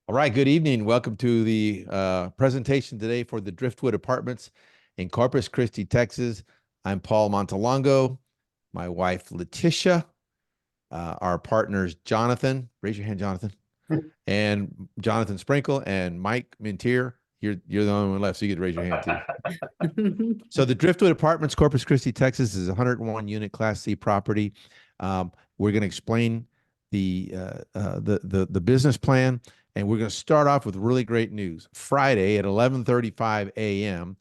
All right, good evening. Welcome to the presentation today for the Driftwood Apartments in Corpus Christi, Texas. I'm Paul Montalongo, my wife Letitia, our partners Jonathan, raise your hand, Jonathan, and Jonathan Sprinkle and Mike Mintier. You're the only one left, so you get to raise your hand too. So the Driftwood Apartments, Corpus Christi, Texas, is a 101 unit Class C property. We're going to explain the business plan. And we're going to start off with really great news. Friday at 11:35 a.m.,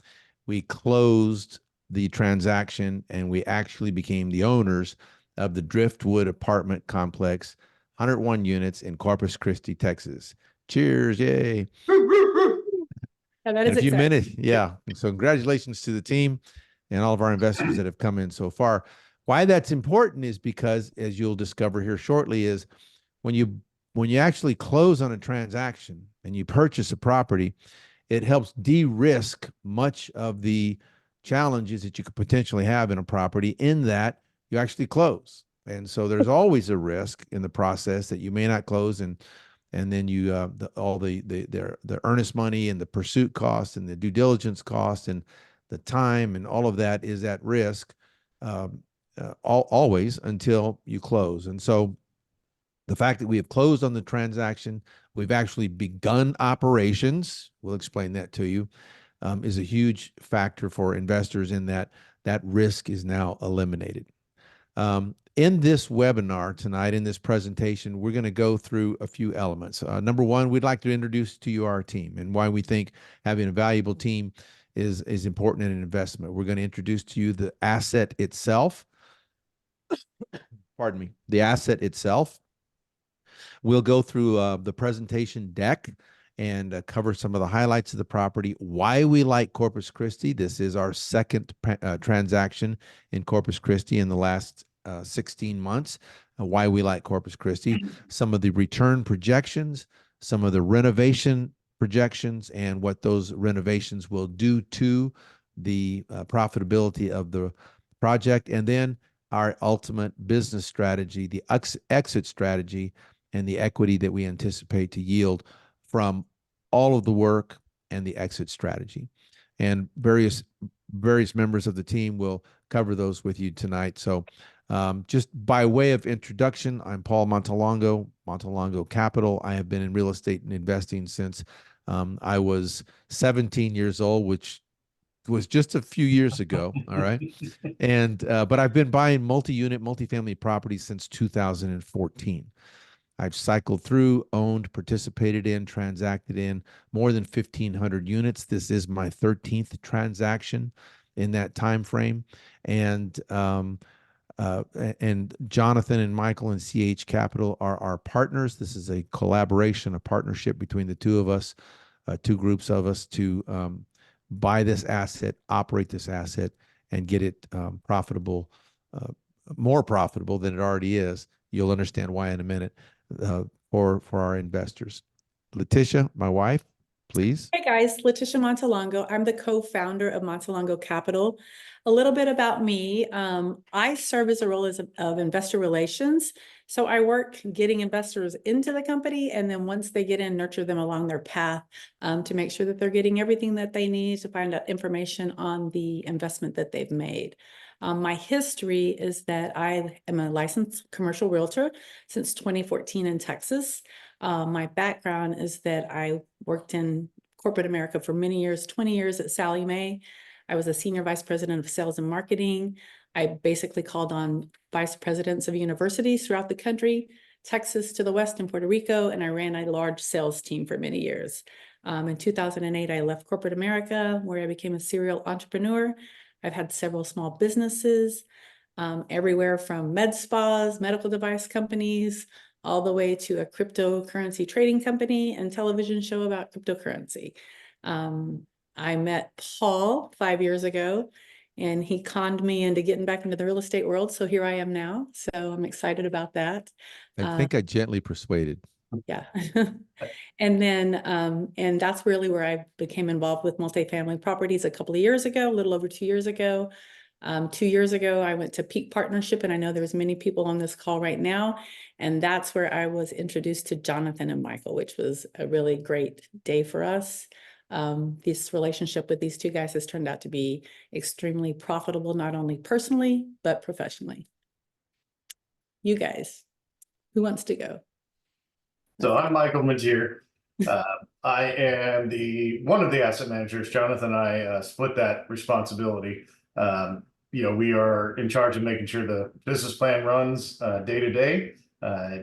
we closed the transaction and we actually became the owners of the Driftwood apartment complex, 101 units in Corpus Christi, Texas. Cheers, yay. And that In is a few exciting. minutes, yeah. So congratulations to the team and all of our investors that have come in so far. Why that's important is because, as you'll discover here shortly, is when you actually close on a transaction and you purchase a property, it helps de-risk much of the challenges that you could potentially have in a property in that you actually close. And so there's always a risk in the process that you may not close, and then you all the earnest money and the pursuit cost and the due diligence cost and the time and all of that is at risk always until you close. And so the fact that we have closed on the transaction, we've actually begun operations, we'll explain that to you, is a huge factor for investors in that risk is now eliminated. In this webinar tonight, in this presentation, we're going to go through a few elements. Number one, we'd like to introduce to you our team and why we think having a valuable team is important in an investment. We're going to introduce to you the asset itself. Pardon me, the asset itself. We'll go through the presentation deck and cover some of the highlights of the property, why we like Corpus Christi. This is our second transaction in Corpus Christi in the last 16 months, why we like Corpus Christi, some of the return projections, some of the renovation projections, and what those renovations will do to the profitability of the project, and then our ultimate business strategy, the exit strategy, and the equity that we anticipate to yield from all of the work and the exit strategy. And various members of the team will cover those with you tonight. So just by way of introduction, I'm Paul Montalongo, Montalongo Capital. I have been in real estate and investing since I was 17 years old, which was just a few years ago. All right. And but I've been buying multi-unit, multifamily properties since 2014. I've cycled through, owned, participated in, transacted in more than 1,500 units. This is my 13th transaction in that time frame. And Jonathan and Michael and CH Capital are our partners. This is a collaboration, a partnership between the two of us, two groups of us to buy this asset, operate this asset, and get it profitable, more profitable than it already is. You'll understand why in a minute. For our investors. Letitia, my wife, please. Hey guys, Letitia Montalongo. I'm the co-founder of Montalongo Capital. A little bit about me. I serve as a role of investor relations. So I work getting investors into the company, and then once they get in, nurture them along their path to make sure that they're getting everything that they need to find out information on the investment that they've made. My history is that I am a licensed commercial realtor since 2014 in Texas. My background is that I worked in corporate America for many years, 20 years at Sallie Mae. I was a senior vice president of sales and marketing. I basically called on vice presidents of universities throughout the country, Texas to the west and Puerto Rico, and I ran a large sales team for many years. In 2008, I left corporate America, where I became a serial entrepreneur. I've had several small businesses, everywhere from med spas, medical device companies, all the way to a cryptocurrency trading company and television show about cryptocurrency. I met Paul 5 years ago, and he conned me into getting back into the real estate world. So here I am now. So I'm excited about that. I think I gently persuaded. Yeah. And then, and that's really where I became involved with multifamily properties a couple of years ago, a little over 2 years ago. 2 years ago, I went to Peak Partnership, and I know there's many people on this call right now. And that's where I was introduced to Jonathan and Michael, which was a really great day for us. This relationship with these two guys has turned out to be extremely profitable, not only personally, but professionally. You guys, who wants to go? So I'm Michael Majier. I am one of the asset managers. Jonathan and I split that responsibility. We are in charge of making sure the business plan runs day to day,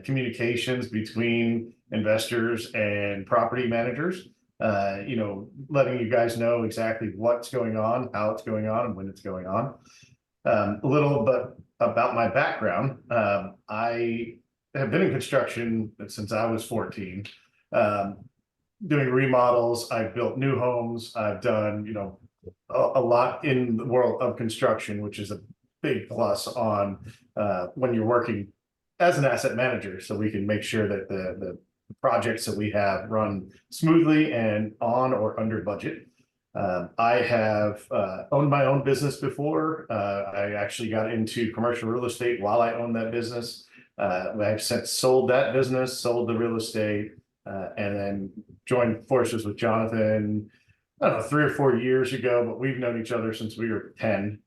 communications between investors and property managers, letting you guys know exactly what's going on, how it's going on, and when it's going on. A little bit about my background. I have been in construction since I was 14, doing remodels. I've built new homes. I've done, a lot in the world of construction, which is a big plus on when you're working as an asset manager. So we can make sure that the projects that we have run smoothly and on or under budget. I have owned my own business before. I actually got into commercial real estate while I owned that business. I've since sold that business, sold the real estate, and then joined forces with Jonathan, I don't know, 3 or 4 years ago, but we've known each other since we were 10.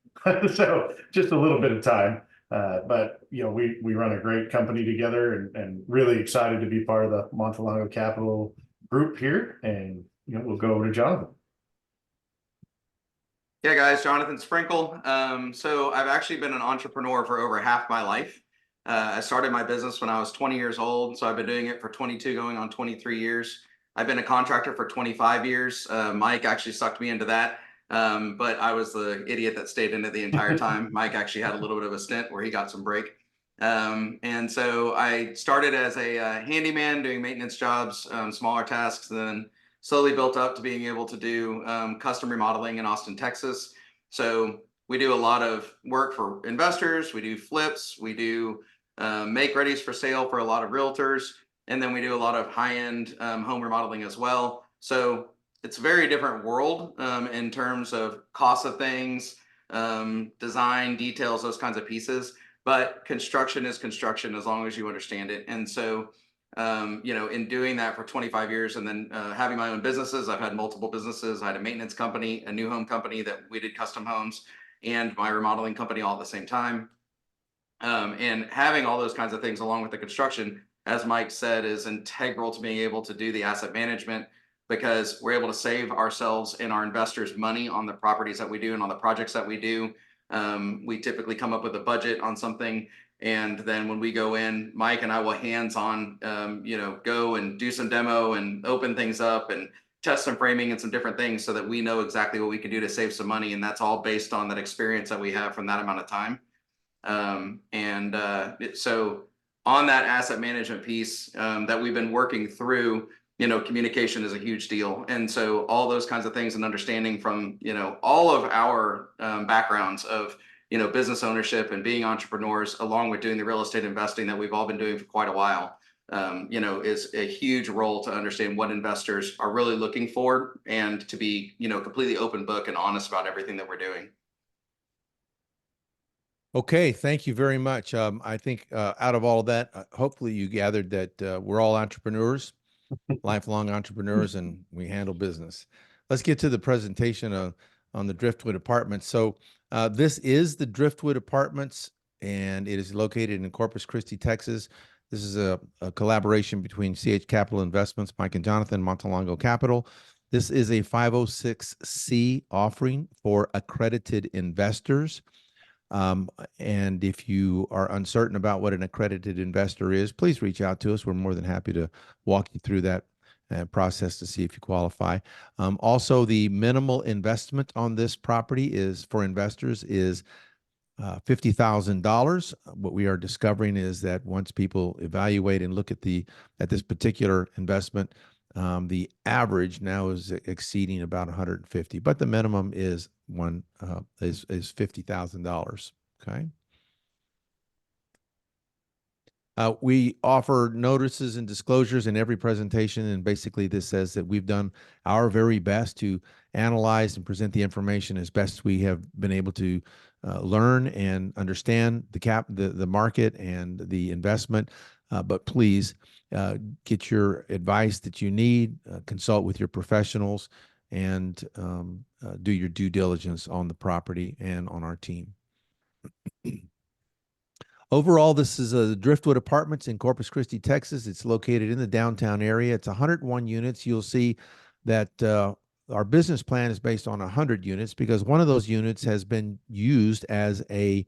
So just a little bit of time. But we run a great company together, and really excited to be part of the Montalongo Capital group here. And we'll go over to Jonathan. Yeah, guys, Jonathan Sprinkle. So I've actually been an entrepreneur for over half my life. I started my business when I was 20 years old, so I've been doing it for 22, going on 23 years. I've been a contractor for 25 years. Mike actually sucked me into that, but I was the idiot that stayed in it the entire time. Mike actually had a little bit of a stint where he got some break. And so I started as a handyman doing maintenance jobs, smaller tasks, then slowly built up to being able to do custom remodeling in Austin, Texas. So we do a lot of work for investors. We do flips. We do make readies for sale for a lot of realtors. And then we do a lot of high-end home remodeling as well. So it's a very different world in terms of cost of things, design, details, those kinds of pieces. But construction is construction as long as you understand it. And so in doing that for 25 years and then having my own businesses, I've had multiple businesses. I had a maintenance company, a new home company that we did custom homes, and my remodeling company all at the same time. And having all those kinds of things along with the construction, as Mike said, is integral to being able to do the asset management, because we're able to save ourselves and our investors money on the properties that we do and on the projects that we do. We typically come up with a budget on something, and then when we go in, Mike and I will hands-on, go and do some demo and open things up and test some framing and some different things so that we know exactly what we can do to save some money. And that's all based on that experience that we have from that amount of time. So on that asset management piece that we've been working through, communication is a huge deal. And so all those kinds of things and understanding from, all of our backgrounds of, business ownership and being entrepreneurs, along with doing the real estate investing that we've all been doing for quite a while, is a huge role to understand what investors are really looking for and to be, completely open book and honest about everything that we're doing. Okay, thank you very much. I think out of all of that, hopefully you gathered that we're all entrepreneurs, lifelong entrepreneurs, and we handle business. Let's get to the presentation on the Driftwood Apartments. So this is the Driftwood Apartments, and it is located in Corpus Christi, Texas. This is a collaboration between CH Capital Investments, Mike and Jonathan, Montalongo Capital. This is a 506C offering for accredited investors. And if you are uncertain about what an accredited investor is, please reach out to us. We're more than happy to walk you through that process to see if you qualify. Also, the minimal investment on this property is for investors is $50,000. What we are discovering is that once people evaluate and look at this particular investment, the average now is exceeding about 150, but the minimum is $50,000. Okay. We offer notices and disclosures in every presentation, and basically this says that we've done our very best to analyze and present the information as best we have been able to learn and understand the market and the investment. But please get your advice that you need, consult with your professionals, and do your due diligence on the property and on our team. Overall, this is a Driftwood Apartments in Corpus Christi, Texas. It's located in the downtown area. It's 101 units. You'll see that our business plan is based on 100 units because one of those units has been used as an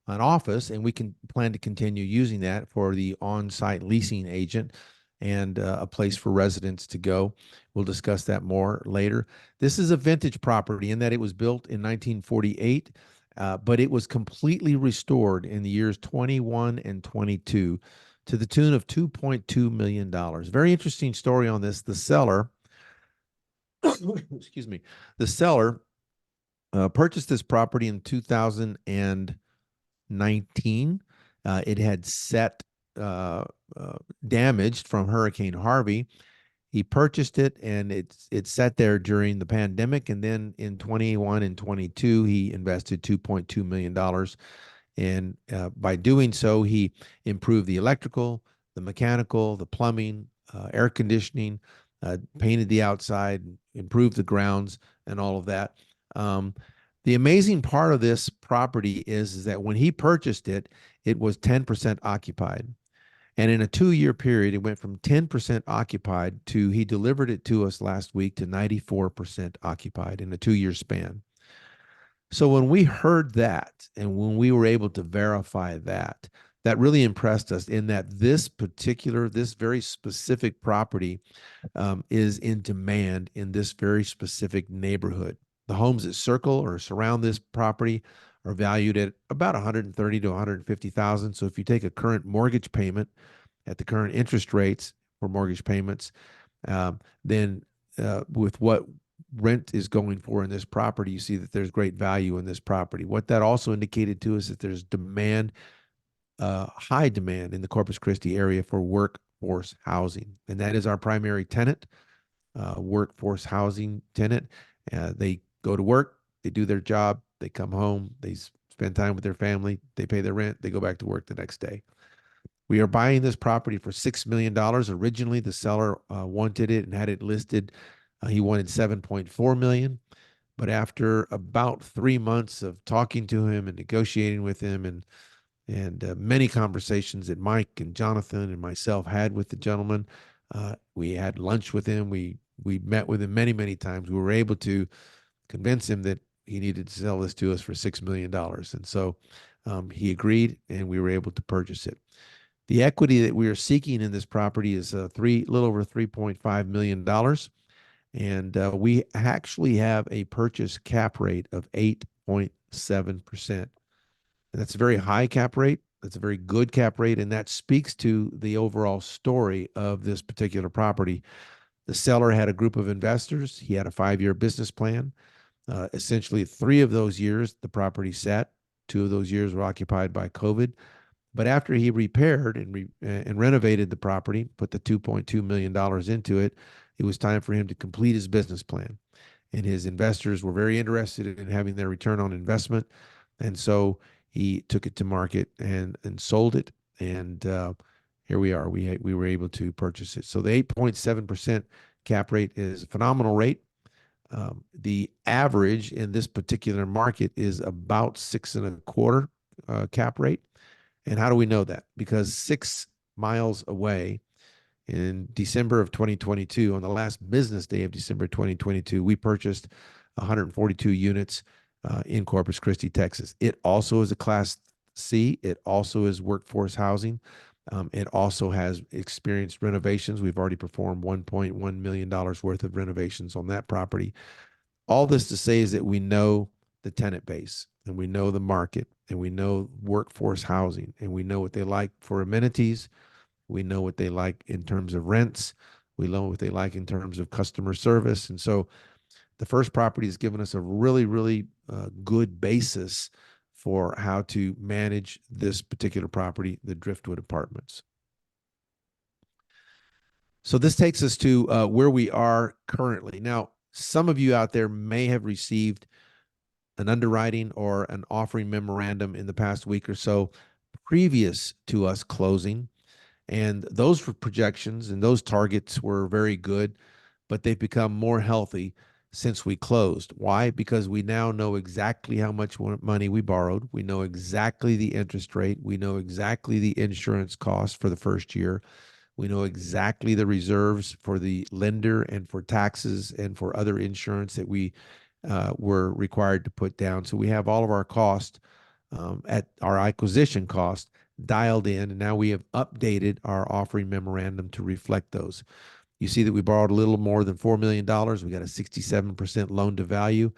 office, and we can plan to continue using that for the on-site leasing agent and a place for residents to go. We'll discuss that more later. This is a vintage property in that it was built in 1948. But it was completely restored in the years 21 and 22 to the tune of $2.2 million. Very interesting story on this. The seller, excuse me, the seller purchased this property in 2019. It had set damaged from Hurricane Harvey. He purchased it, and it sat there during the pandemic. And then in 21 and 22, he invested $2.2 million. And by doing so, he improved the electrical, the mechanical, the plumbing, air conditioning, painted the outside, improved the grounds, and all of that. The amazing part of this property is that when he purchased it, it was 10% occupied. And in a 2-year period, it went from 10% occupied to, he delivered it to us last week, to 94% occupied in a 2-year span. So when we heard that, and when we were able to verify that, that really impressed us in that this very specific property is in demand in this very specific neighborhood. The homes that circle or surround this property are valued at about $130,000 to $150,000. So if you take a current mortgage payment at the current interest rates for mortgage payments, then with what rent is going for in this property, you see that there's great value in this property. What that also indicated to us is that there's demand, high demand in the Corpus Christi area for workforce housing. And that is our primary tenant, workforce housing tenant. They go to work, they do their job, they come home, they spend time with their family, they pay their rent, they go back to work the next day. We are buying this property for $6 million. Originally, the seller wanted it and had it listed. He wanted $7.4 million. But after about 3 months of talking to him and negotiating with him and many conversations that Mike and Jonathan and myself had with the gentleman, we had lunch with him. We met with him many, many times. We were able to convince him that he needed to sell this to us for $6 million. And so he agreed, and we were able to purchase it. The equity that we are seeking in this property is little over $3.5 million. And we actually have a purchase cap rate of 8.7%. And that's a very high cap rate. That's a very good cap rate. And that speaks to the overall story of this particular property. The seller had a group of investors. He had a 5-year business plan. Essentially, 3 of those years, the property sat. 2 of those years were occupied by COVID. But after he repaired and renovated the property, put the $2.2 million into it, it was time for him to complete his business plan. And his investors were very interested in having their return on investment. And so he took it to market and sold it. And here we are. We were able to purchase it. So the 8.7% cap rate is a phenomenal rate. The average in this particular market is about 6.25 cap rate. And how do we know that? Because 6 miles away in December of 2022, on the last business day of December 2022, we purchased 142 units in Corpus Christi, Texas. It also is a Class C. It also is workforce housing. It also has experienced renovations. We've already performed $1.1 million worth of renovations on that property. All this to say is that we know the tenant base, and we know the market, and we know workforce housing, and we know what they like for amenities. We know what they like in terms of rents. We know what they like in terms of customer service. And so the first property has given us a really, really good basis for how to manage this particular property, the Driftwood Apartments. So this takes us to where we are currently. Now, some of you out there may have received an underwriting or an offering memorandum in the past week or so previous to us closing. And those projections and those targets were very good, but they've become more healthy since we closed. Why? Because we now know exactly how much money we borrowed. We know exactly the interest rate. We know exactly the insurance cost for the first year. We know exactly the reserves for the lender and for taxes and for other insurance that we were required to put down. So we have all of our cost at our acquisition cost dialed in, and now we have updated our offering memorandum to reflect those. You see that we borrowed a little more than $4 million. We got a 67% loan to value.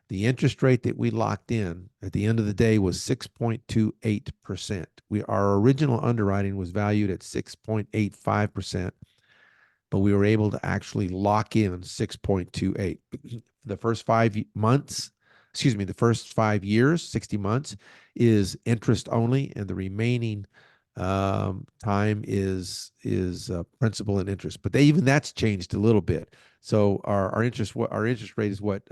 The interest rate that we locked in at the end of the day was 6.28%. Our original underwriting was valued at 6.85%, but we were able to actually lock in 6.28. The first 5 months, the first 5 years, 60 months is interest only, and the remaining time is principal and interest. But even that's changed a little bit. So our interest rate is what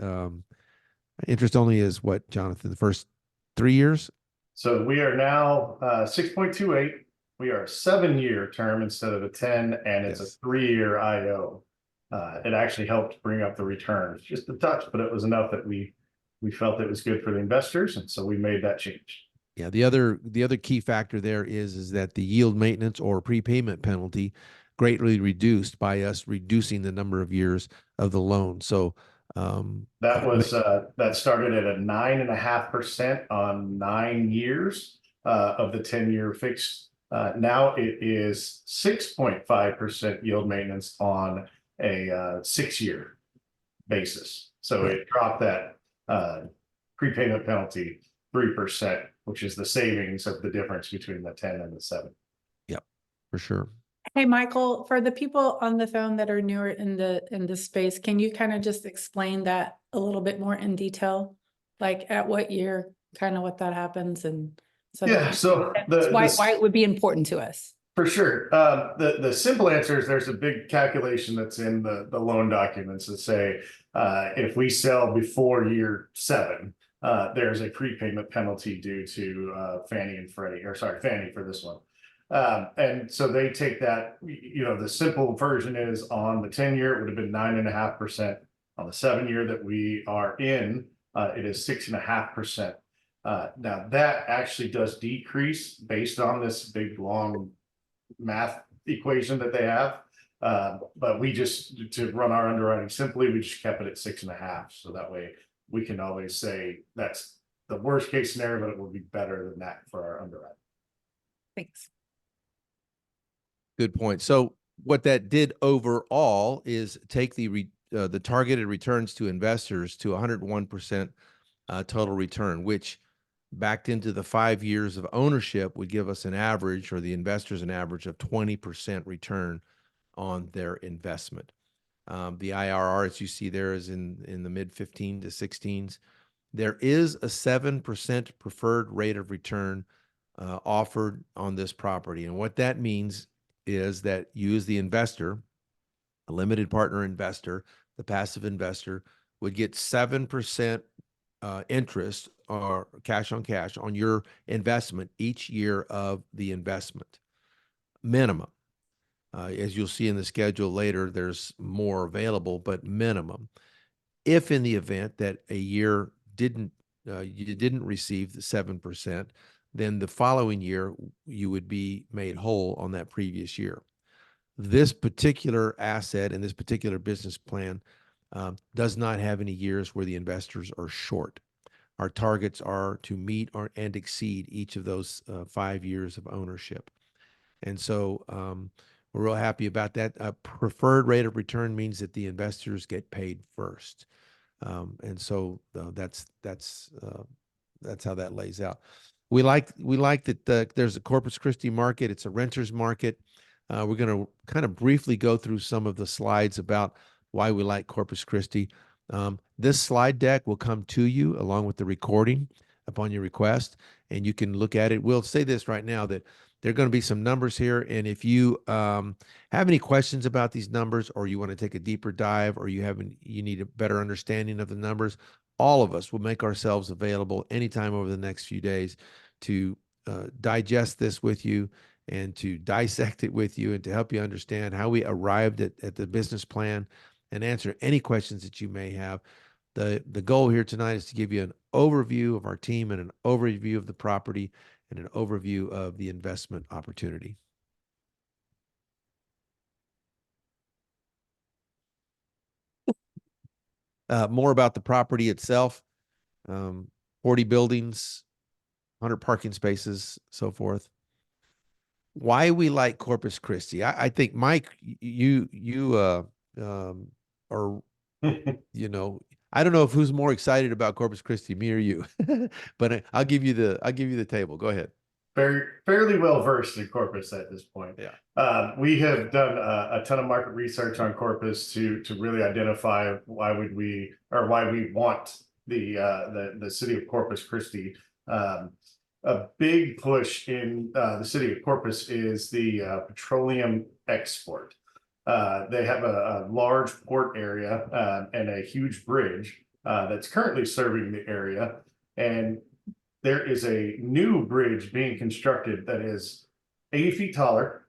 interest only is what, Jonathan, the first 3 years? So we are now 6.28. We are a 7-year term instead of a 10, and it's Yes. a 3-year IO. It actually helped bring up the returns just a touch, but it was enough that we felt it was good for the investors, and so we made that change. Yeah, the other key factor there is that the yield maintenance or prepayment penalty greatly reduced by us reducing the number of years of the loan. So that was that started at a 9.5% on 9 years of the 10-year fixed. Now it is 6.5% yield maintenance on a 6-year basis. So right. It dropped that prepayment penalty 3%, which is the savings of the difference between the 10 and the 7. Yep, for sure. Hey, Michael, for the people on the phone that are newer in the space, can you kind of just explain that a little bit more in detail? Like at what year, kind of what that happens, and so Yeah, so why it would be important to us. For sure. The simple answer is there's a big calculation that's in the loan documents that say if we sell before year 7, there's a prepayment penalty due to Fannie and Freddie, or sorry, Fannie for this one. And so they take that, the simple version is on the 10-year, it would have been 9.5%. On the 7-year that we are in, it is 6.5%. Now that actually does decrease based on this big long math equation that they have. But we just, to run our underwriting simply, we just kept it at 6.5. So that way we can always say that's the worst case scenario, but it will be better than that for our underwriting. Thanks. Good point. So what that did overall is take the targeted returns to investors to 101% total return, which backed into the 5 years of ownership would give us an average, or the investors an average of 20% return on their investment. The IRR, as you see there, is in the mid 15 to 16s. There is a 7% preferred rate of return offered on this property. And what that means is that you, as the investor, a limited partner investor, the passive investor, would get 7% interest or cash on cash on your investment each year of the investment minimum. As you'll see in the schedule later, there's more available, but minimum. If in the event that a year you didn't receive the 7%, then the following year you would be made whole on that previous year. This particular asset and this particular business plan does not have any years where the investors are short. Our targets are to meet and exceed each of those 5 years of ownership. And so we're real happy about that. A preferred rate of return means that the investors get paid first. And so that's how that lays out. We like that there's a Corpus Christi market. It's a renter's market. We're going to kind of briefly go through some of the slides about why we like Corpus Christi. This slide deck will come to you along with the recording upon your request, and you can look at it. We'll say this right now, that There are going to be some numbers here. And if you have any questions about these numbers, or you want to take a deeper dive, or you need a better understanding of the numbers, all of us will make ourselves available anytime over the next few days to digest this with you and to dissect it with you and to help you understand how we arrived at the business plan and answer any questions that you may have. The goal here tonight is to give you an overview of our team and an overview of the property and an overview of the investment opportunity. More about the property itself, 40 buildings, 100 parking spaces, so forth. Why we like Corpus Christi. I think, Mike, you are, you know, I don't know if who's more excited about Corpus Christi, me or you, but I'll give you the table. Go ahead. Fairly well versed in Corpus at this point. Yeah. We have done a ton of market research on Corpus to really identify why we want the city of Corpus Christi. A big push in the city of Corpus is the petroleum export. They have a large port area and a huge bridge that's currently serving the area. And there is a new bridge being constructed that is 80 feet taller,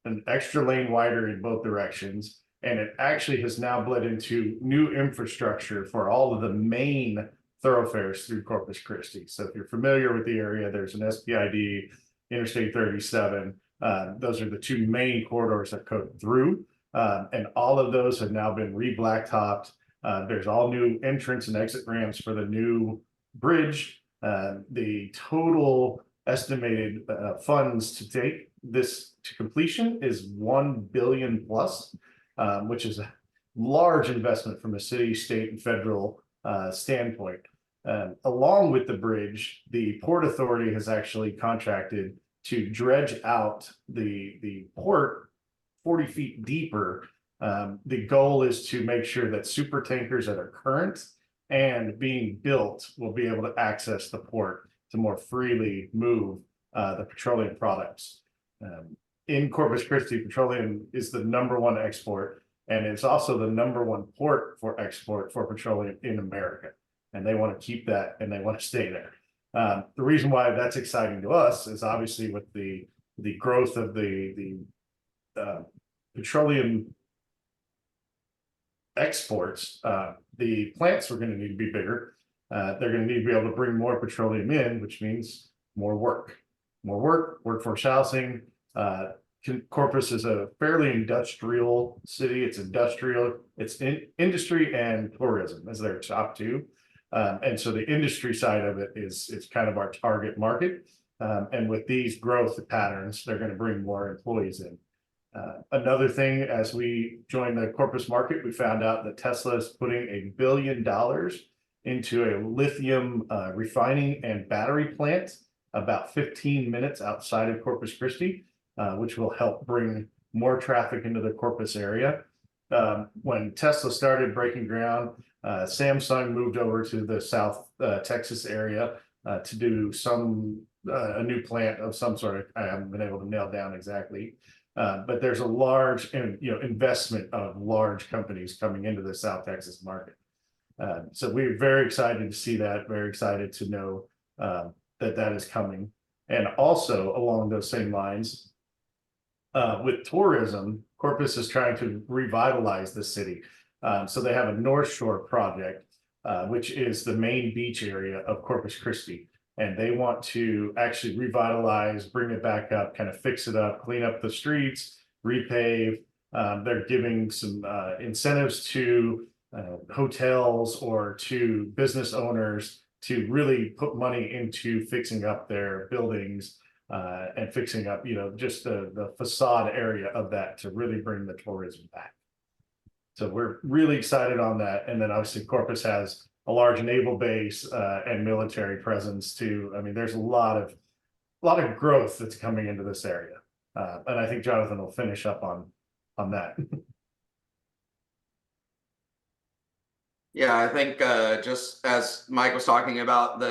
an extra lane wider in both directions. And it actually has now bled into new infrastructure for all of the main thoroughfares through Corpus Christi. So if you're familiar with the area, there's an SPID, Interstate 37. Those are the two main corridors that go through. And all of those have now been re-blacktopped. There's all new entrance and exit ramps for the new bridge. The total estimated funds to take this to completion is $1 billion plus, which is a large investment from a city, state, and federal standpoint. Along with the bridge, the Port Authority has actually contracted to dredge out the port 40 feet deeper. The goal is to make sure that super tankers that are current and being built will be able to access the port to more freely move the petroleum products. In Corpus Christi, petroleum is the #1 export, and it's also the #1 port for export for petroleum in America. And they want to keep that, and they want to stay there. The reason why that's exciting to us is obviously with the growth of the petroleum exports, the plants are going to need to be bigger. They're going to need to be able to bring more petroleum in, which means more work, workforce housing. Corpus is a fairly industrial city. It's industrial, it's industry and tourism as their top two. And so the industry side of it is kind of our target market. And with these growth patterns, they're going to bring more employees in. Another thing, as we joined the Corpus market, we found out that Tesla is putting $1 billion into a lithium refining and battery plant about 15 minutes outside of Corpus Christi, which will help bring more traffic into the Corpus area. When Tesla started breaking ground, Samsung moved over to the South Texas area to do a new plant of some sort. I haven't been able to nail down exactly. But there's a large investment of large companies coming into the South Texas market. So we're very excited to see that, very excited to know that is coming. And also along those same lines, with tourism, Corpus is trying to revitalize the city. So they have a North Shore project, which is the main beach area of Corpus Christi. And they want to actually revitalize, bring it back up, kind of fix it up, clean up the streets, repave. They're giving some incentives to hotels or to business owners to really put money into fixing up their buildings and fixing up, just the facade area of that to really bring the tourism back. So we're really excited on that. And then obviously Corpus has a large naval base and military presence too. I mean, there's a lot of growth that's coming into this area. And I think Jonathan will finish up on that. Yeah, I think just as Mike was talking about,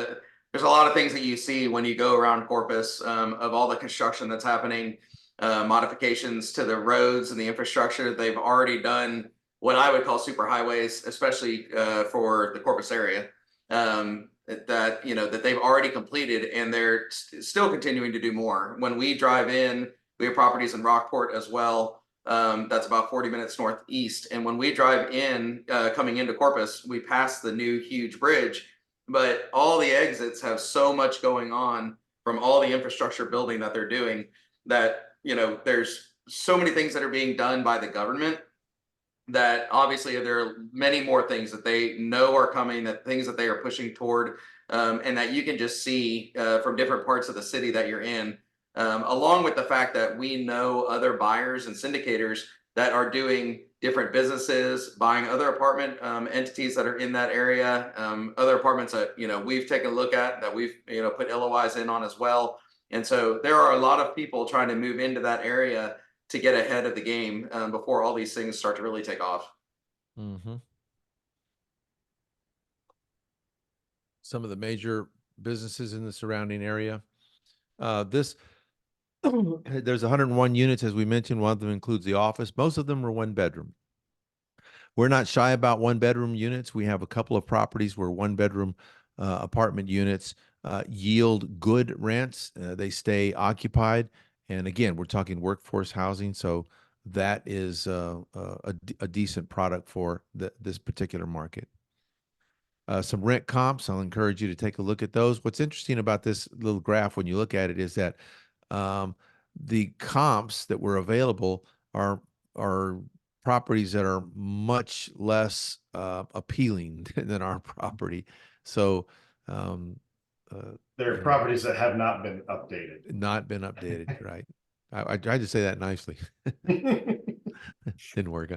there's a lot of things that you see when you go around Corpus, of all the construction that's happening, modifications to the roads and the infrastructure. They've already done what I would call super highways, especially for the Corpus area. That that they've already completed, and they're still continuing to do more. When we drive in, we have properties in Rockport as well. That's about 40 minutes northeast. And when we drive in, coming into Corpus, we pass the new huge bridge, but all the exits have so much going on from all the infrastructure building that they're doing that, there's so many things that are being done by the government that obviously there are many more things that they know are coming, that things that they are pushing toward, and that you can just see from different parts of the city that you're in, along with the fact that we know other buyers and syndicators that are doing different businesses, buying other apartment entities that are in that area, other apartments that we've taken a look at, that we've put LOIs in on as well. And so there are a lot of people trying to move into that area to get ahead of the game before all these things start to really take off. Mm-hmm. Some of the major businesses in the surrounding area. There's 101 units, as we mentioned. One of them includes the office. Most of them are one bedroom. We're not shy about one bedroom units. We have a couple of properties where one bedroom apartment units yield good rents. They stay occupied. And again, we're talking workforce housing. So that is a decent product for this particular market. Some rent comps, I'll encourage you to take a look at those. What's interesting about this little graph when you look at it is that the comps that were available are properties that are much less appealing than our property. So There are properties that have not been updated. not been updated, right? I tried to say that nicely. Didn't work.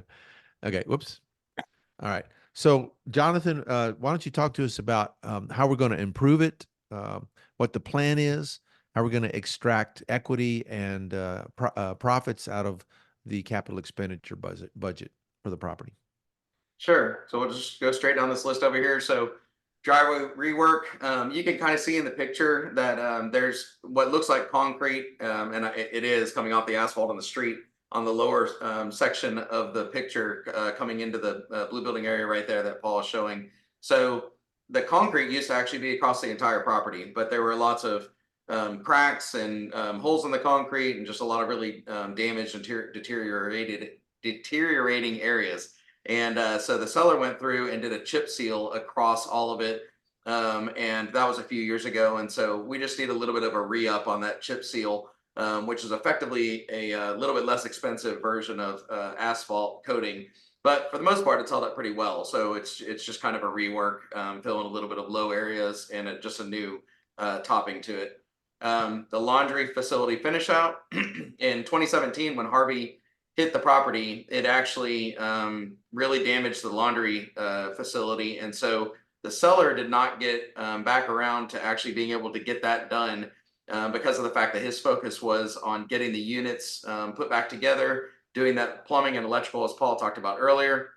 Okay, whoops. All right. So, Jonathan, why don't you talk to us about how we're going to improve it, what the plan is, how we're going to extract equity and profits out of the capital expenditure budget for the property. Sure. So we'll just go straight down this list over here. So driveway rework, you can kind of see in the picture that there's what looks like concrete, and it is coming off the asphalt on the street on the lower section of the picture coming into the blue building area right there that Paul is showing. So the concrete used to actually be across the entire property, but there were lots of cracks and holes in the concrete and just a lot of really damaged and deteriorating areas. And so the seller went through and did a chip seal across all of it. And that was a few years ago. And so we just need a little bit of a re-up on that chip seal, which is effectively a little bit less expensive version of asphalt coating. But for the most part, it's held up pretty well. So it's just kind of a rework, filling a little bit of low areas and just a new topping to it. The laundry facility finish out in 2017, when Harvey hit the property, it actually really damaged the laundry facility. And so the seller did not get back around to actually being able to get that done because of the fact that his focus was on getting the units put back together, doing that plumbing and electrical, as Paul talked about earlier.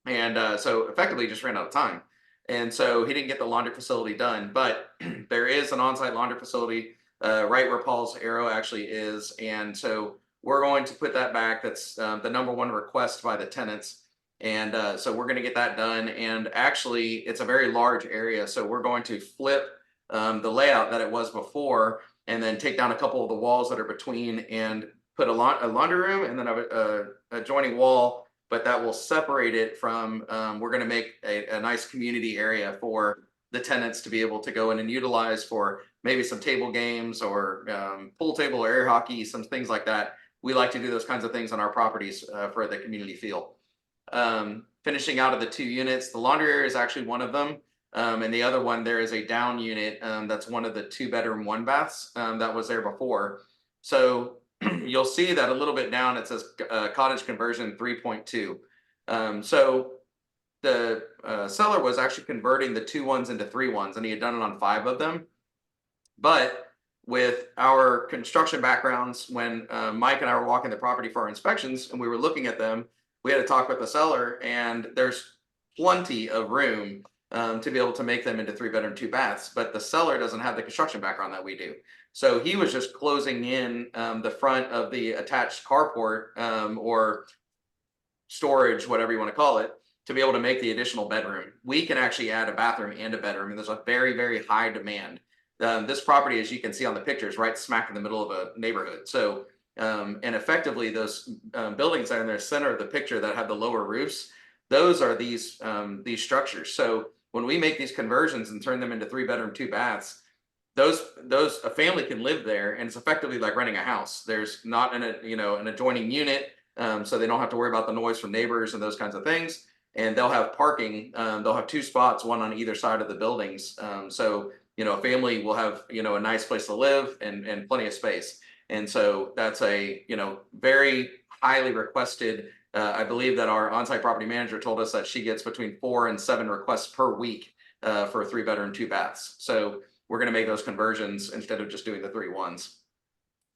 And so effectively just ran out of time. And so he didn't get the laundry facility done, but there is an on-site laundry facility right where Paul's arrow actually is. And so we're going to put that back. That's the #1 request by the tenants. And so we're going to get that done. And actually, it's a very large area. So we're going to flip the layout that it was before, and then take down a couple of the walls that are between and put a laundry room and then a adjoining wall, but that will separate it from, we're going to make a nice community area for the tenants to be able to go in and utilize for maybe some table games or pool table or air hockey, some things like that. We like to do those kinds of things on our properties for the community feel. Finishing out of the 2 units, the laundry area is actually one of them. And the other one, there is a down unit that's one of the 2-bedroom 1-baths that was there before. So you'll see that a little bit down, it says cottage conversion 3.2. So the seller was actually converting the 2 1s into 3 1s, and he had done it on 5 of them. But with our construction backgrounds, when Mike and I were walking the property for our inspections and we were looking at them, we had to talk with the seller, and there's plenty of room to be able to make them into 3-bedroom, 2 baths, but the seller doesn't have the construction background that we do. So he was just closing in the front of the attached carport or storage, whatever you want to call it, to be able to make the additional bedroom. We can actually add a bathroom and a bedroom, and there's a very, very high demand. This property, as you can see on the pictures, right smack in the middle of a neighborhood. So, and effectively, those buildings that are in the center of the picture that have the lower roofs, those are these structures. So when we make these conversions and turn them into 3-bedroom, 2 baths, those a family can live there, and it's effectively like renting a house. There's not an adjoining unit, so they don't have to worry about the noise from neighbors and those kinds of things. And they'll have parking. They'll have 2 spots, one on either side of the buildings. So a family will have a nice place to live and plenty of space. And so that's a very highly requested. I believe that our on-site property manager told us that she gets between 4 and 7 requests per week for 3-bedroom, 2 baths. So we're going to make those conversions instead of just doing the 3 ones.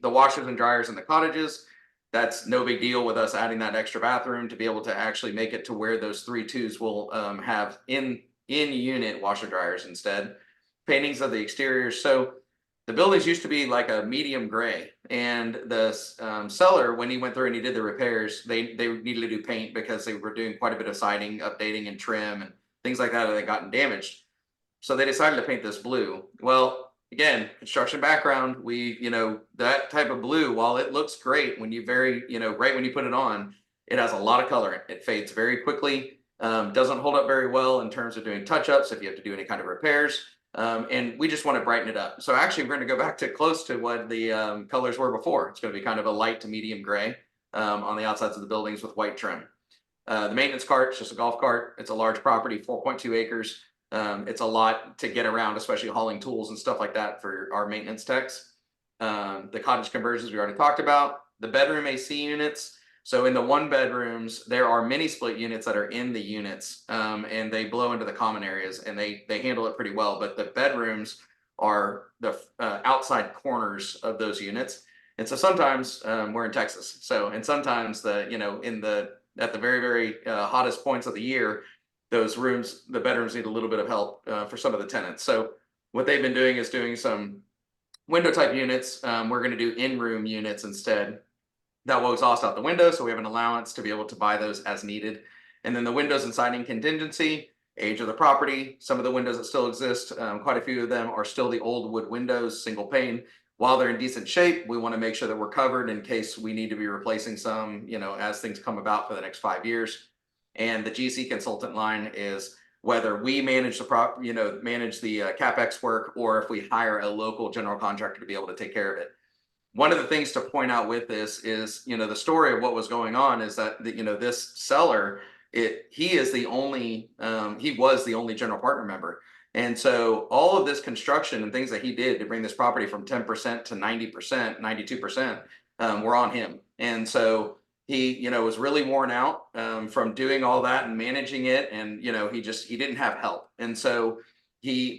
The washers and dryers in the cottages, that's no big deal with us adding that extra bathroom to be able to actually make it to where those 3 2s will have in unit washer dryers instead. Paintings of the exteriors. So the buildings used to be like a medium gray, and the seller, when he went through and he did the repairs, they needed to do paint because they were doing quite a bit of siding, updating and trim and things like that had gotten damaged. So they decided to paint this blue. Well, again, construction background, that type of blue, while it looks great when you right when you put it on, it has a lot of color. It fades very quickly, doesn't hold up very well in terms of doing touch-ups if you have to do any kind of repairs. And we just want to brighten it up. So actually, we're going to go back to close to what the colors were before. It's going to be kind of a light to medium gray on the outsides of the buildings with white trim. The maintenance cart is just a golf cart. It's a large property, 4.2 acres. It's a lot to get around, especially hauling tools and stuff like that for our maintenance techs. The cottage conversions we already talked about. The bedroom AC units. So in the 1-bedrooms, there are mini split units that are in the units, and they blow into the common areas, and they handle it pretty well. But the bedrooms are the outside corners of those units. And so sometimes we're in Texas. So, and sometimes at the very, very hottest points of the year, the bedrooms need a little bit of help for some of the tenants. So what they've been doing is doing some window type units. We're going to do in-room units instead. That will exhaust out the window, so we have an allowance to be able to buy those as needed. And then the windows and siding contingency, age of the property. Some of the windows that still exist, quite a few of them are still the old wood windows, single pane. While they're in decent shape, we want to make sure that we're covered in case we need to be replacing some, as things come about for the next 5 years. And the GC consultant line is whether we manage the CapEx work, or if we hire a local general contractor to be able to take care of it. One of the things to point out with this is, the story of what was going on is that, this seller, he was the only general partner member. And so all of this construction and things that he did to bring this property from 10% to 90%, 92%, were on him. And so he, was really worn out from doing all that and managing it. And, he didn't have help. And so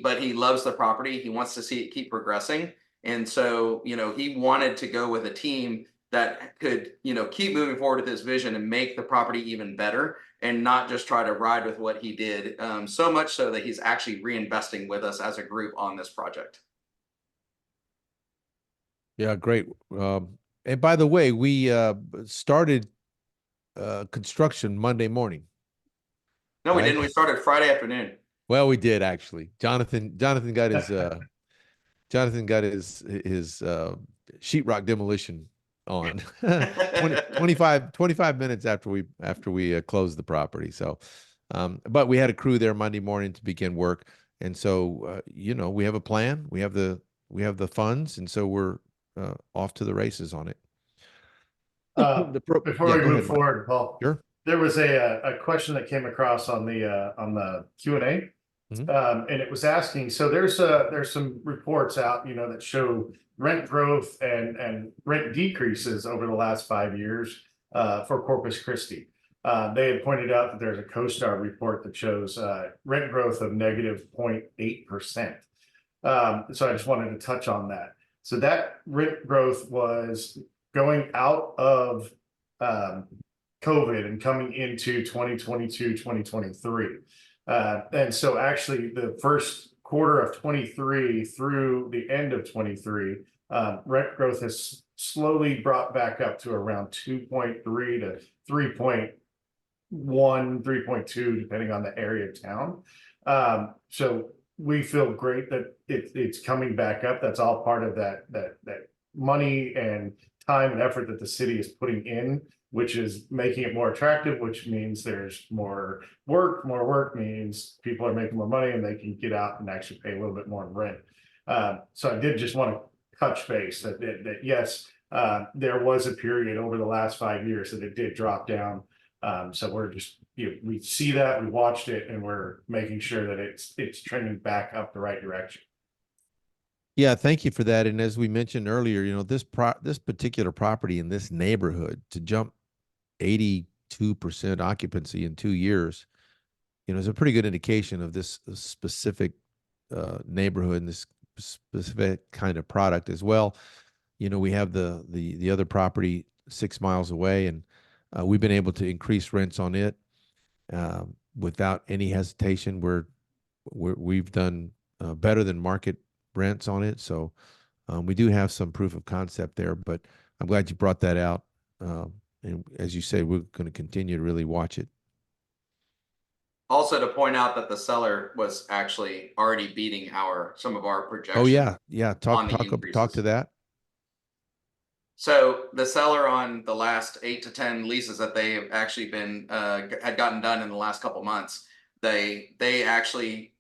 but he loves the property. He wants to see it keep progressing. And so, he wanted to go with a team that could, keep moving forward with his vision and make the property even better, and not just try to ride with what he did. So much so that he's actually reinvesting with us as a group on this project. Yeah, great. And by the way, we started construction Monday morning. No, we right? didn't. We started Friday afternoon. Well, we did actually. Jonathan got his sheetrock demolition on 25 minutes after we closed the property. So, but we had a crew there Monday morning to begin work. And so, we have a plan, we have the funds. And so we're off to the races on it. Before we move forward, Paul, sure. There was a question that came across on the Q&A. And it was asking, so there's some reports out, that show rent growth and rent decreases over the last 5 years for Corpus Christi. They had pointed out that there's a CoStar report that shows rent growth of negative 0.8%. So I just wanted to touch on that. So that rent growth was going out of COVID and coming into 2022, 2023. And so actually the first quarter of 23 through the end of 23, rent growth has slowly brought back up to around 2.3 to 3.1, 3.2, depending on the area of town. So we feel great that it's coming back up. That's all part of that money and time and effort that the city is putting in, which is making it more attractive, which means there's more work. More work means people are making more money and they can get out and actually pay a little bit more in rent. So I did just want to touch base that yes, there was a period over the last 5 years that it did drop down. So we're just, we see that, we watched it, and we're making sure that it's trending back up the right direction. Yeah, thank you for that. And as we mentioned earlier, this particular property in this neighborhood to jump 82% occupancy in 2 years, is a pretty good indication of this specific neighborhood and this specific kind of product as well. We have the other property 6 miles away, and we've been able to increase rents on it without any hesitation. We've done better than market rents on it, so we do have some proof of concept there. But I'm glad you brought that out, and as you say, we're going to continue to really watch it. Also, to point out that the seller was actually already beating some of our projections. Oh yeah. Talk increases. to that. So the seller on the last 8 to 10 leases that they have actually been had gotten done in the last couple months, they actually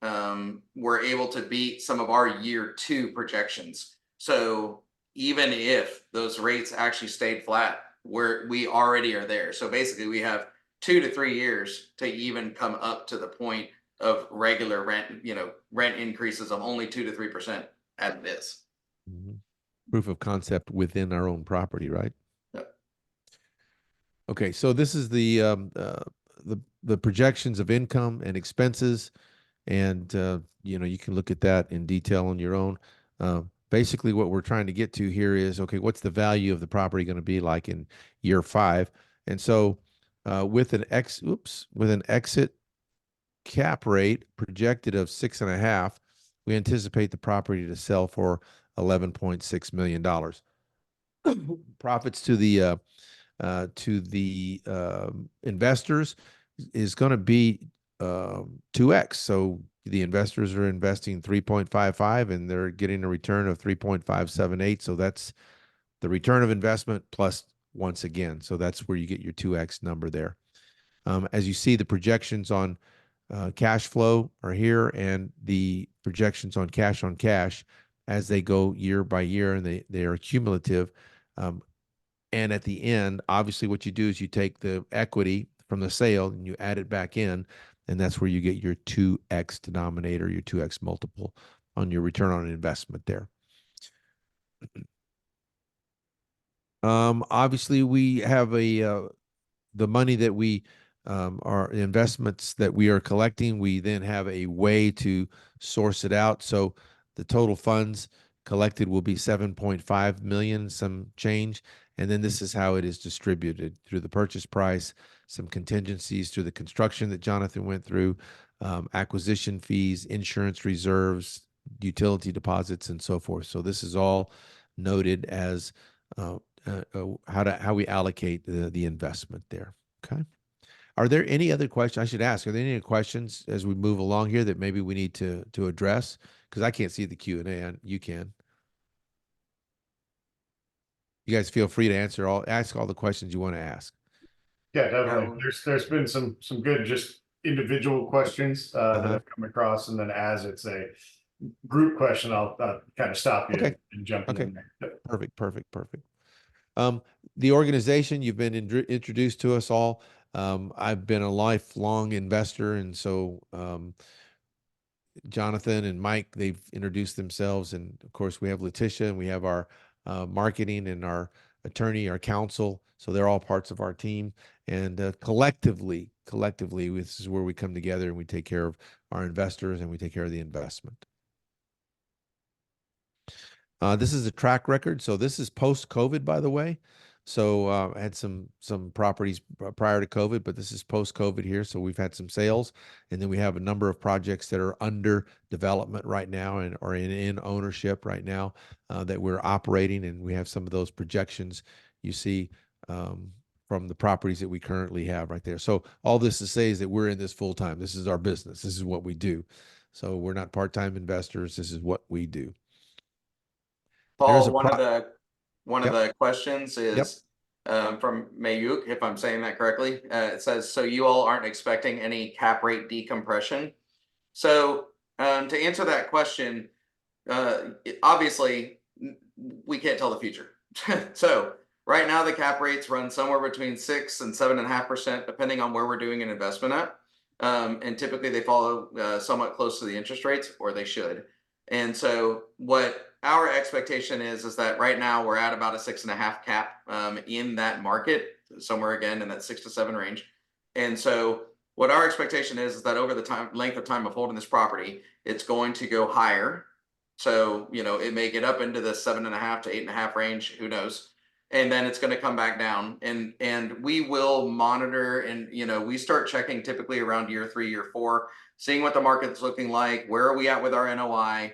were able to beat some of our year 2 projections. So even if those rates actually stayed flat, we already are there. So basically, we have 2 to 3 years to even come up to the point of regular rent, rent increases of only 2 to 3% at this. Mm-hmm. Proof of concept within our own property, right? Yep. Okay, so this is the projections of income and expenses, and you can look at that in detail on your own. Basically, what we're trying to get to here is, okay, what's the value of the property going to be like in year 5? And so, with an exit cap rate projected of 6.5, we anticipate the property to sell for $11.6 million. Profits to the investors is going to be 2x. So the investors are investing 3.55 and they're getting a return of 3.578. So that's the return of investment plus once again. So that's where you get your 2x number there. As you see, the projections on cash flow are here, and the projections on cash as they go year by year, and they are cumulative. And at the end, obviously, what you do is you take the equity from the sale and you add it back in, and that's where you get your 2x denominator, your 2x multiple on your return on investment there. Obviously, we have the money that we our investments that we are collecting. We then have a way to source it out. So the total funds collected will be 7.5 million, some change. And then this is how it is distributed through the purchase price, some contingencies through the construction that Jonathan went through, acquisition fees, insurance reserves, utility deposits, and so forth. So this is all noted as how we allocate the investment there. Okay. Are there any other questions I should ask? Are there any questions as we move along here that maybe we need to address? Because I can't see the Q&A, and you can. You guys feel free to ask all the questions you want to ask. Yeah, definitely. There's been some good just individual questions that have come across, and then as it's a group question, I'll kind of stop you and jump in there. Perfect. The organization, you've been introduced to us all. I've been a lifelong investor, and so Jonathan and Mike, they've introduced themselves, and of course we have Letitia, and we have our marketing and our attorney, our counsel. So they're all parts of our team, and collectively, this is where we come together and we take care of our investors and we take care of the investment. This is a track record. So this is post-COVID, by the way. So I had some properties prior to COVID, but this is post-COVID here. So we've had some sales, and then we have a number of projects that are under development right now and or in ownership right now that we're operating, and we have some of those projections you see from the properties that we currently have right there. So all this to say is that we're in this full time. This is our business. This is what we do. So we're not part-time investors. This is what we do. There's Paul, a one of Yep. the questions Yep. is from Mayuk, if I'm saying that correctly. It says, so you all aren't expecting any cap rate decompression. So to answer that question, obviously we can't tell the future. So right now the cap rates run somewhere between 6 and 7.5%, depending on where we're doing an investment at. And typically they follow somewhat close to the interest rates, or they should. And so what our expectation is that right now we're at about a 6.5 cap in that market, somewhere again in that 6 to 7 range. And so what our expectation is that over the length of time of holding this property, it's going to go higher. So, you know, it may get up into the 7.5 to 8.5 range, who knows? And then it's going to come back down, and we will monitor, and you know, we start checking typically around year 3, year 4, seeing what the market's looking like, where are we at with our NOI,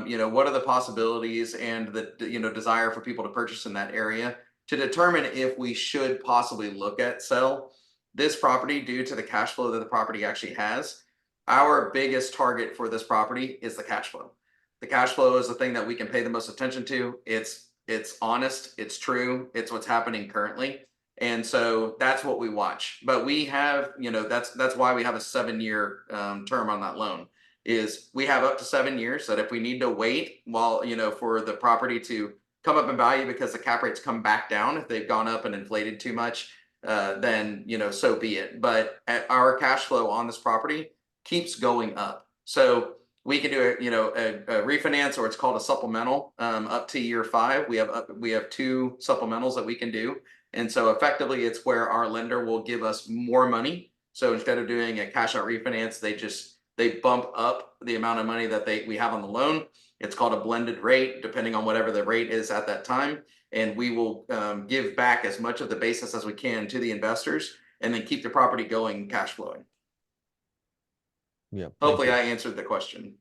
you know, what are the possibilities and the, you know, desire for people to purchase in that area to determine if we should possibly look at sell this property due to the cash flow that the property actually has. Our biggest target for this property is the cash flow. The cash flow is the thing that we can pay the most attention to. It's honest, it's true, it's what's happening currently. And so that's what we watch. But we have, you know, that's why we have a 7-year term on that loan. Is we have up to 7 years that if we need to wait while, you know, for the property to come up in value because the cap rates come back down, if they've gone up and inflated too much, then, you know, so be it. But our cash flow on this property keeps going up. So we can do a refinance, or it's called a supplemental up to year 5. We have 2 supplementals that we can do. And so effectively it's where our lender will give us more money. So instead of doing a cash out refinance, they bump up the amount of money that we have on the loan. It's called a blended rate, depending on whatever the rate is at that time. And we will give back as much of the basis as we can to the investors, and then keep the property going, cash flowing. Yeah. Hopefully I answered the question.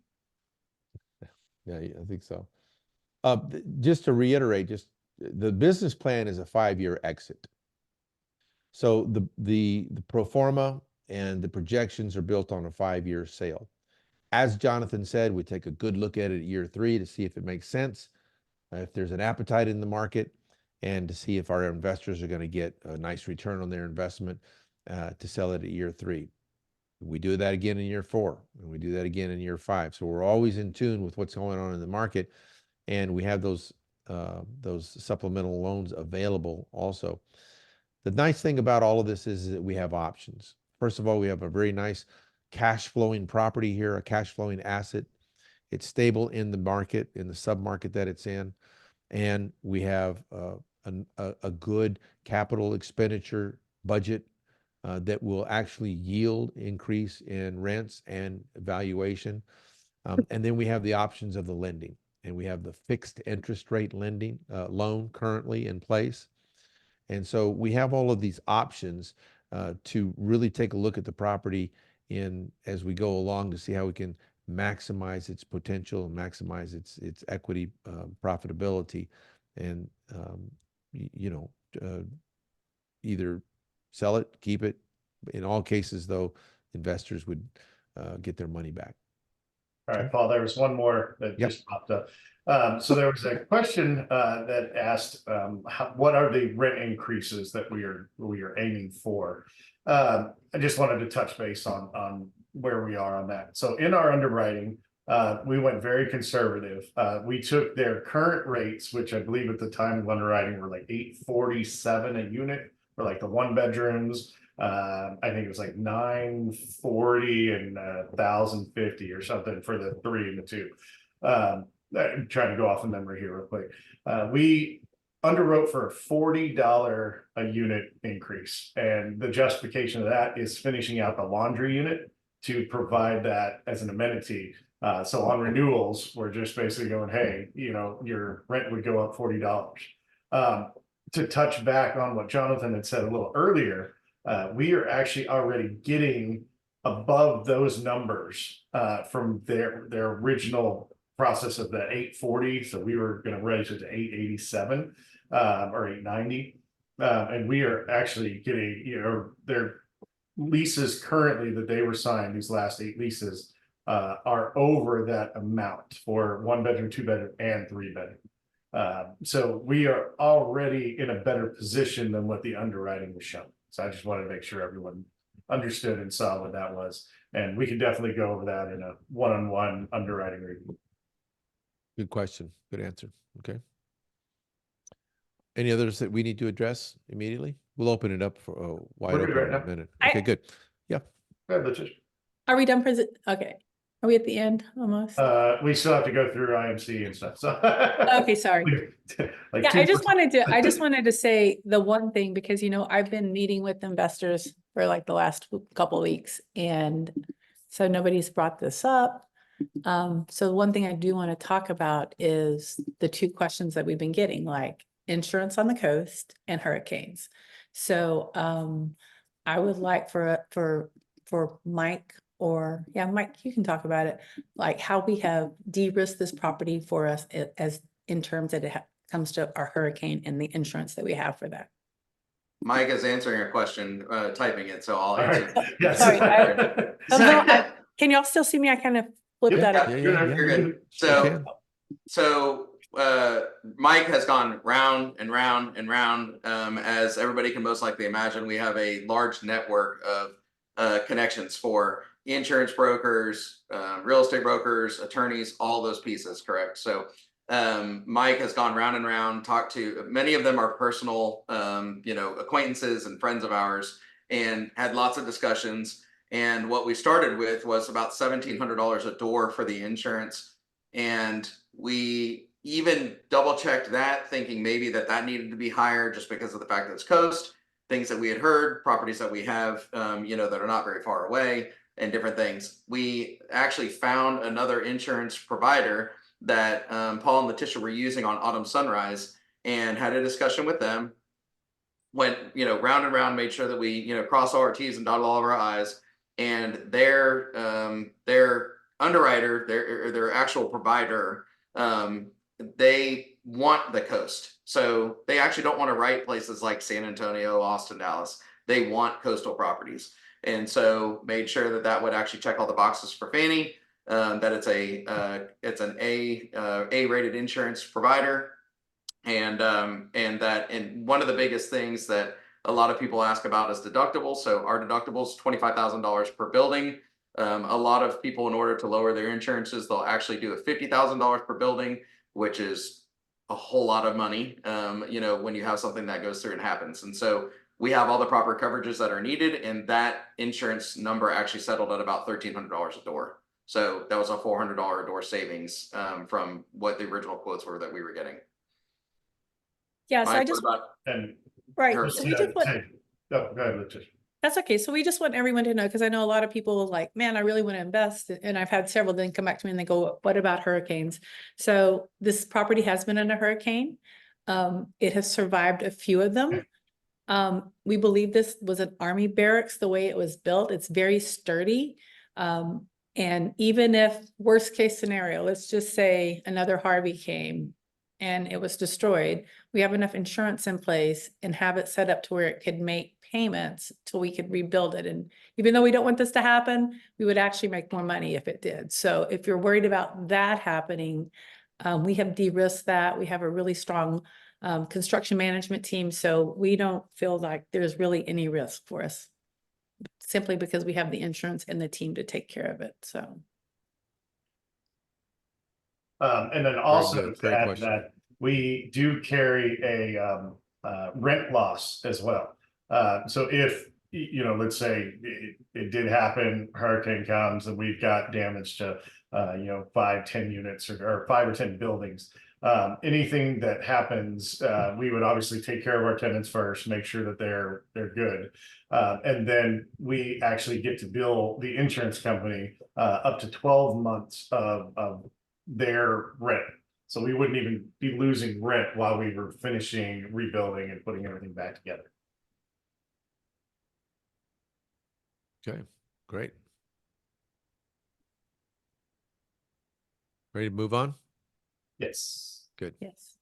Yeah, I think so. Just to reiterate, just the business plan is a 5-year exit. So the pro forma and the projections are built on a 5-year sale. As Jonathan said, we take a good look at it at year 3 to see if it makes sense, if there's an appetite in the market, and to see if our investors are going to get a nice return on their investment to sell it at year 3. We do that again in year 4, and we do that again in year 5. So we're always in tune with what's going on in the market, and we have those supplemental loans available also. The nice thing about all of this is that we have options. First of all, we have a very nice cash flowing property here, a cash flowing asset. It's stable in the market, in the submarket that it's in, and we have a good capital expenditure budget that will actually yield increase in rents and valuation. And then we have the options of the lending, and we have the fixed interest rate lending loan currently in place. And so we have all of these options to really take a look at the property as we go along to see how we can maximize its potential and maximize its equity profitability, and either sell it, keep it. In all cases, though, investors would get their money back. All right, Paul, there was one more that just popped up. So there was a question that asked, what are the rent increases that we are aiming for? I just wanted to touch base on where we are on that. So in our underwriting, we went very conservative. We took their current rates, which I believe at the time of underwriting were like $847 a unit for like the 1-bedrooms. I think it was like $940 and $1,050 or something for the 3 and the 2. I'm trying to go off of memory here real quick. We underwrote for a $40 a unit increase, and the justification of that is finishing out the laundry unit to provide that as an amenity. So on renewals, we're just basically going, hey, you know, your rent would go up $40. to touch back on what Jonathan had said a little earlier, we are actually already getting above those numbers from their original process of the 840. So we were going to raise it to 887 or 890. And we are actually getting, their leases currently that they were signed, these last 8 leases, are over that amount for 1-bedroom, 2-bedroom, and 3-bedroom. So we are already in a better position than what the underwriting was showing. So I just wanted to make sure everyone understood and saw what that was. And we can definitely go over that in a one-on-one underwriting review. Good question. Good answer. Okay. Any others that we need to address immediately? We'll open it up for wide We're good open right in a now. minute. Okay, good. Yeah. Are we done okay. Are we at the end almost? We still have to go through IMC and stuff. So Okay, sorry. like Yeah, two I just more- wanted to say the one thing, because I've been meeting with investors for like the last couple of weeks, and so nobody's brought this up. So one thing I do want to talk about is the 2 questions that we've been getting, like insurance on the coast and hurricanes. So I would like for Mike, or Mike, you can talk about it, like how we have de-risked this property for us as in terms that it comes to our hurricane and the insurance that we have for that. Mike is answering a question, typing it, so I'll answer. All right. Yes. Sorry, can y'all still see me? I kind of flipped that up. Yeah, You're good. So Mike has gone round and round and round. As everybody can most likely imagine, we have a large network of connections for insurance brokers, real estate brokers, attorneys, all those pieces, correct? So Mike has gone round and round, talked to many of them are personal, acquaintances and friends of ours, and had lots of discussions. And what we started with was about $1,700 a door for the insurance. And we even double checked that, thinking maybe that needed to be higher just because of the fact that it's coast, things that we had heard, properties that we have, that are not very far away, and different things. We actually found another insurance provider that Paul and Letitia were using on Autumn Sunrise, and had a discussion with them. Went round and round, made sure that we cross all our T's and dot all of our I's. And their underwriter, their actual provider, they want the coast. So they actually don't want to write places like San Antonio, Austin, Dallas. They want coastal properties. And so made sure that would actually check all the boxes for Fannie, that it's an A-rated insurance provider. And one of the biggest things that a lot of people ask about is deductibles. So our deductibles, $25,000 per building. A lot of people, in order to lower their insurances, they'll actually do a $50,000 per building, which is a whole lot of money, when you have something that goes through and happens. And so we have all the proper coverages that are needed, and that insurance number actually settled at about $1,300 a door. So that was a $400 a door savings from what the original quotes were that we were getting. Yeah, so Mike, I just, Right. so we just want, go ahead, Letitia. that's okay. So we just want everyone to know, because I know a lot of people are like, man, I really want to invest. And I've had several then come back to me and they go, what about hurricanes? So this property has been in a hurricane. It has survived a few of them. We believe this was an army barracks, the way it was built. It's very sturdy. And even if worst case scenario, let's just say another Harvey came and it was destroyed, we have enough insurance in place and have it set up to where it could make payments till we could rebuild it. And even though we don't want this to happen, we would actually make more money if it did. So if you're worried about that happening, we have de-risked that. We have a really strong construction management team. So we don't feel like there's really any risk for us, simply because we have the insurance and the team to take care of it. So. And then also good. to add that we do carry a rent loss as well. So if, let's say it did happen, hurricane comes and we've got damage to, 5-10 units or 5 or 10 buildings, anything that happens, we would obviously take care of our tenants first, make sure that they're good. And then we actually get to bill the insurance company up to 12 months of their rent. So we wouldn't even be losing rent while we were finishing rebuilding and putting everything back together. Okay, great. Ready to move on? Yes. Good. Yes.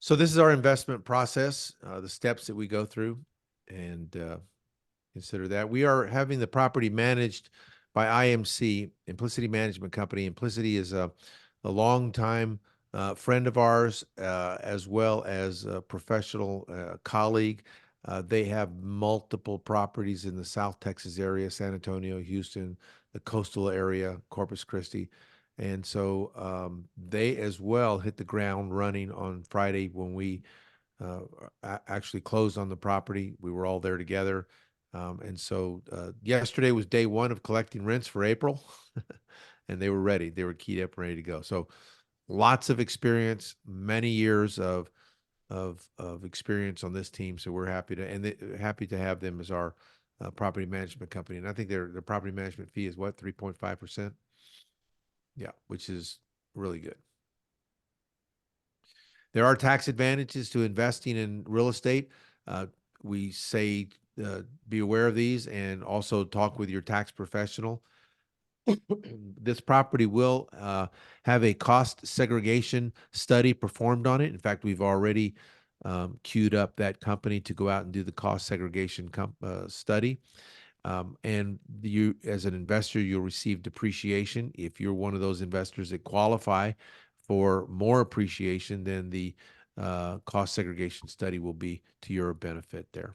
So this is our investment process, the steps that we go through, and consider that. We are having the property managed by IMC, Implicity Management Company. Implicity is a longtime friend of ours, as well as a professional colleague. They have multiple properties in the South Texas area, San Antonio, Houston, the coastal area, Corpus Christi. And so they as well hit the ground running on Friday when we actually closed on the property. We were all there together. And so yesterday was day one of collecting rents for April, and they were ready. They were keyed up and ready to go. So lots of experience, many years of experience on this team. So we're happy to have them as our property management company. And I think their property management fee is what, 3.5%? Yeah, which is really good. There are tax advantages to investing in real estate. We say be aware of these and also talk with your tax professional. This property will have a cost segregation study performed on it. In fact, we've already queued up that company to go out and do the cost segregation study. And you, as an investor, you'll receive depreciation. If you're one of those investors that qualify for more appreciation, then the cost segregation study will be to your benefit there.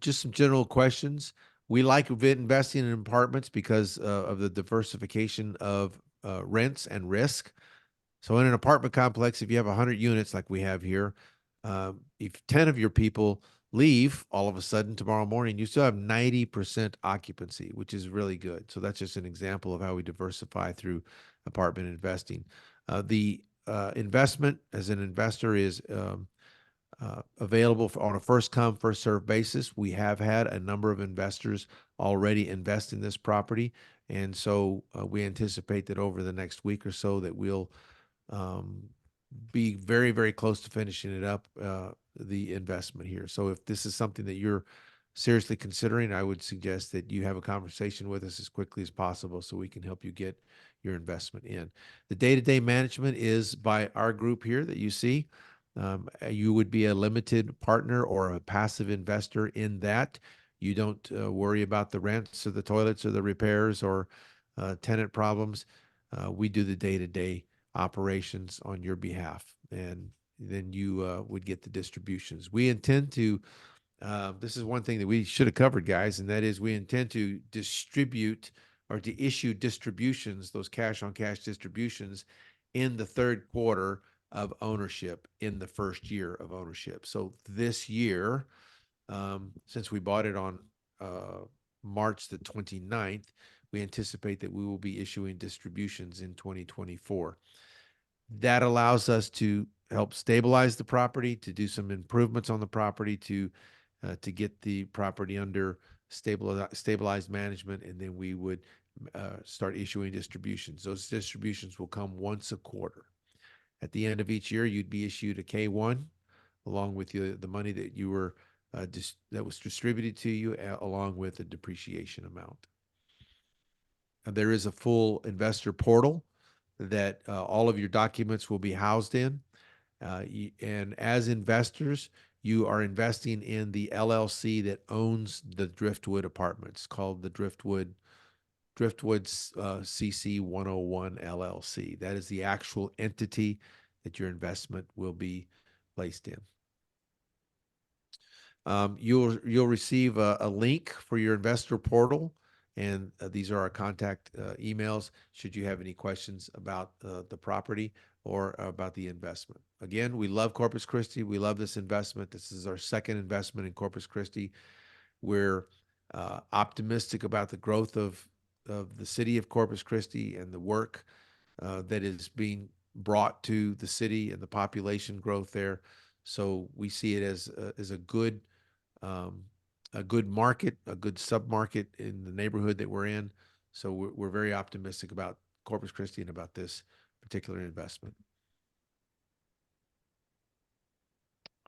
Just some general questions. We like investing in apartments because of the diversification of rents and risk. So in an apartment complex, if you have 100 units like we have here, if 10 of your people leave all of a sudden tomorrow morning, you still have 90% occupancy, which is really good. So that's just an example of how we diversify through apartment investing. The investment as an investor is available on a first come, first served basis. We have had a number of investors already invest in this property. And so we anticipate that over the next week or so that we'll be very, very close to finishing it up, the investment here. So if this is something that you're seriously considering, I would suggest that you have a conversation with us as quickly as possible so we can help you get your investment in. The day-to-day management is by our group here that you see. You would be a limited partner or a passive investor in that. You don't worry about the rents or the toilets or the repairs or tenant problems. We do the day-to-day operations on your behalf, and then you would get the distributions. We intend to, this is one thing that we should have covered, guys, and that is we intend to distribute or to issue distributions, those cash on cash distributions, in the third quarter of ownership in the first year of ownership. So this year, since we bought it on March the 29th, we anticipate that we will be issuing distributions in 2024. That allows us to help stabilize the property, to do some improvements on the property, to get the property under stabilized management, and then we would start issuing distributions. Those distributions will come once a quarter. At the end of each year, you'd be issued a K-1 along with the money that you were that was distributed to you, along with the depreciation amount. There is a full investor portal that all of your documents will be housed in. And as investors, you are investing in the LLC that owns the Driftwood Apartments, called the Driftwood CC 101 LLC. That is the actual entity that your investment will be placed in. You'll receive a link for your investor portal, and these are our contact emails should you have any questions about the property or about the investment. Again, we love Corpus Christi. We love this investment. This is our second investment in Corpus Christi. We're optimistic about the growth of the city of Corpus Christi and the work that is being brought to the city and the population growth there. So we see it as a good market, a good submarket in the neighborhood that we're in. So we're very optimistic about Corpus Christi and about this particular investment.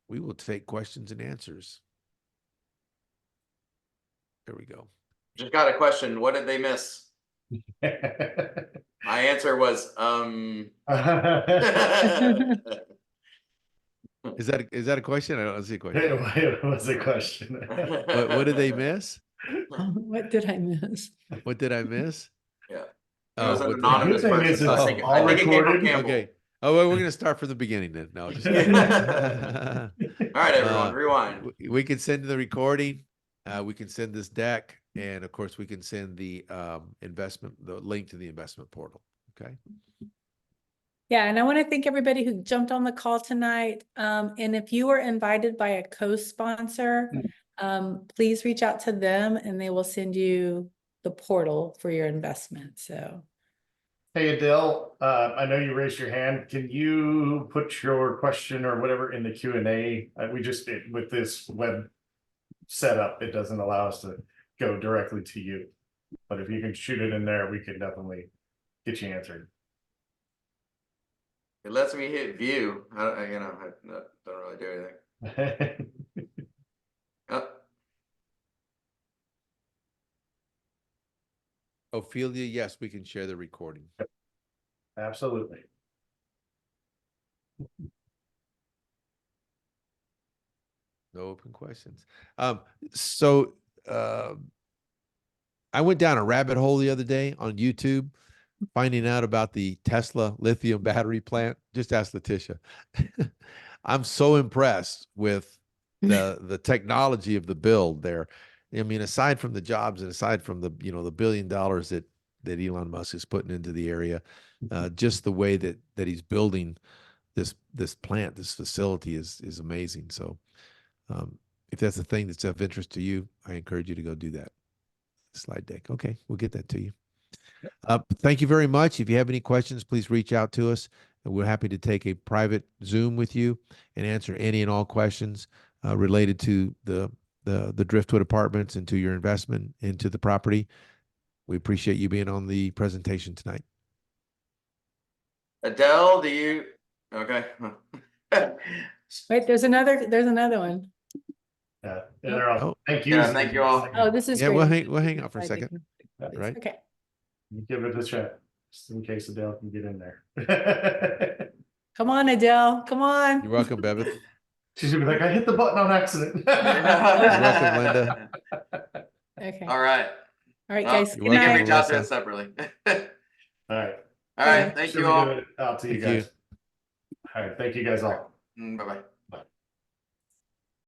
We will take questions and answers. There we go. Just got a question. What did they miss? My answer was, Is that a question? I don't see a question. It was a question. What did they miss? What did I miss? What did I miss? Yeah. It Oh, was an what did- anonymous The good thing is person. it's I think all I think it came from recorded. Campbell. Okay. Oh, well, we're going to start from the beginning then. No, just kidding. All right, everyone, Uh, rewind. we can send the recording. We can send this deck, and of course, we can send the the link to the investment portal. Okay. Yeah, and I want to thank everybody who jumped on the call tonight. And if you were invited by a co-sponsor, please reach out to them and they will send you the portal for your investment. So. Hey Adele, I know you raised your hand. Can you put your question or whatever in the Q&A? We just with this web setup, it doesn't allow us to go directly to you. But if you can shoot it in there, we can definitely get you answered. It lets me hit view. I don't really do anything. Oh, Ophelia, yes, we can share the recording. Absolutely. No open questions. So I went down a rabbit hole the other day on YouTube, finding out about the Tesla lithium battery plant. Just ask Letitia. I'm so impressed with the technology of the build there. I mean, aside from the jobs and aside from the the $1 billion that Elon Musk is putting into the area, just the way that he's building this plant, this facility is amazing. So if that's a thing that's of interest to you, I encourage you to go do that. Slide deck. Okay, we'll get that to you. Thank you very much. If you have any questions, please reach out to us. And we're happy to take a private Zoom with you and answer any and all questions related to the Driftwood Apartments and to your investment into the property. We appreciate you being on the presentation tonight. Adele, do you? Okay. Wait, there's another one. Yeah, they're all. Oh. Thank you. Yeah, thank you all. Oh, this is Yeah, great. we'll hang out for a second. Right. Okay. You give it a shot, just in case Adele can get in there. Come on, Adele. Come on. You're welcome, Bevith. She's gonna be like, I hit the button on accident. You're welcome, Linda. Okay. All right. All right, Well, guys. you're Good You can welcome, night. reach out to Melissa. us separately. All right. All right. Thank Should you we all. get it out to you Thank you. guys? All right, thank you guys all. Bye bye.